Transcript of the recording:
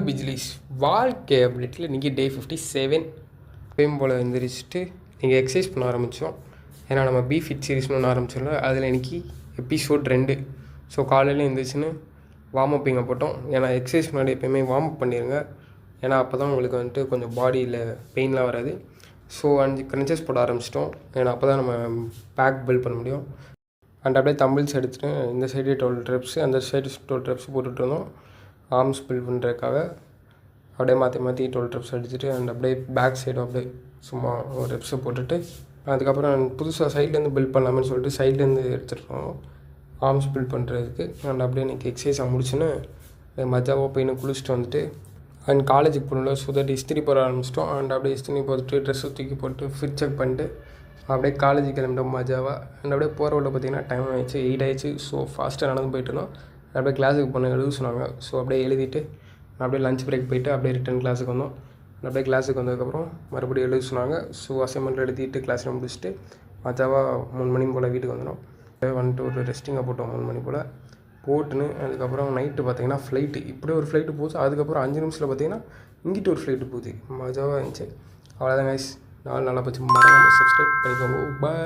பிஜ்லிஸ் வாழ்க்கை அப்டேட்டில் இன்றைக்கி டே 57 எப்பயும் போல் எழுந்திரிச்சிட்டு நீங்கள் எக்ஸசைஸ் பண்ண ஆரம்பித்தோம். ஏன்னா நம்ம ஃபிட் சீரிஸ்னு ஒன்று ஆரம்பிச்சோம்ல, அதில் இன்றைக்கி எபிசோட் 2. ஸோ காலையில் எழுந்திரிச்சின்னு வார்ம் அப் இங்கே போட்டோம். ஏன்னா எக்ஸசைஸ் முன்னாடி எப்போயுமே வார்ம் அப் பண்ணிடுங்க. ஏன்னா அப்போ தான் உங்களுக்கு வந்துட்டு கொஞ்சம் பாடியில் பெயின்லாம் வராது. ஸோ 5 க்ரன்ச்சஸ் போட ஆரம்பிச்சிட்டோம். ஏன்னா அப்போ தான் நம்ம பேக் பில்ட் பண்ண முடியும். அண்ட் அப்படியே தம்பிள்ஸ் எடுத்துகிட்டு இந்த சைடு 12 reps அந்த சைடு 12 reps போட்டுட்டு இருந்தோம். ஆர்ம்ஸ் பில்ட் பண்ணுறதுக்காக அப்படியே மாற்றி 12 reps அடிச்சுட்டு அண்ட் அப்படியே பேக் சைடும் அப்படியே சும்மா ஒரு ரெப்ஸை போட்டுட்டு அதுக்கப்புறம் புதுசாக சைட்லேருந்து பில்ட் பண்ணலாம்னு சொல்லிட்டு சைட்லேருந்து எடுத்துகிட்டோம் ஆர்ம்ஸ் பில்ட் பண்ணுறதுக்கு. அண்ட் அப்படியே இன்றைக்கி எக்ஸசைஸாக முடிச்சுன்னு மஜாவாக போயின்னு குளிச்சுட்டு வந்துட்டு அண்ட் காலேஜுக்கு போகணும்ல, ஸோ தட் இஸ்திரி போட ஆரம்பிச்சிட்டோம். அண்ட் அப்படியே இஸ்திரி போட்டுட்டு ட்ரெஸ்ஸை தூக்கி போட்டு ஃபிட் செக் பண்ணிட்டு அப்படியே காலேஜுக்கு கிளம்பிட்டோம் மஜாவாக. அண்ட் அப்படியே போகிற வழியில் பார்த்திங்கன்னா டைம் ஆகிடுச்சு, 8 ஆகிடுச்சு. ஸோ ஃபாஸ்ட்டாக நடந்து போயிட்டு இருந்தோம். அப்படியே கிளாஸுக்கு போன எழுத சொன்னாங்க. ஸோ அப்படியே எழுதிட்டு அப்படியே லஞ்ச் பிரேக் போயிட்டு அப்படியே ரிட்டன் கிளாஸுக்கு வந்தோம். அப்படியே கிளாஸுக்கு வந்ததுக்கப்புறம் மறுபடியும் எழுத சொன்னாங்க. ஸோ அசைன்மெண்ட் எழுதிட்டு கிளாஸில் முடிச்சுட்டு மஜாவாக 3 மணி போல் வீட்டுக்கு வந்துடும். வந்துட்டு ஒரு ரெஸ்டிங்கை போட்டோம் 3 மணி போல் போட்டுன்னு. அதுக்கப்புறம் நைட்டு பார்த்திங்கன்னா ஃப்ளைட்டு இப்படியே ஒரு ஃப்ளைட்டு போச்சு. அதுக்கப்புறம் 5 நிமிஷத்தில் பார்த்திங்கன்னா இங்கிட்டு ஒரு ஃப்ளைட்டு போகுது. மஜாவாக இருந்துச்சு. அவ்வளோதான் கைஸ், நாள் நல்லா போச்சு. மறக்காம சப்ஸ்கிரைப் பண்ணிக்கோங்க. பாய்.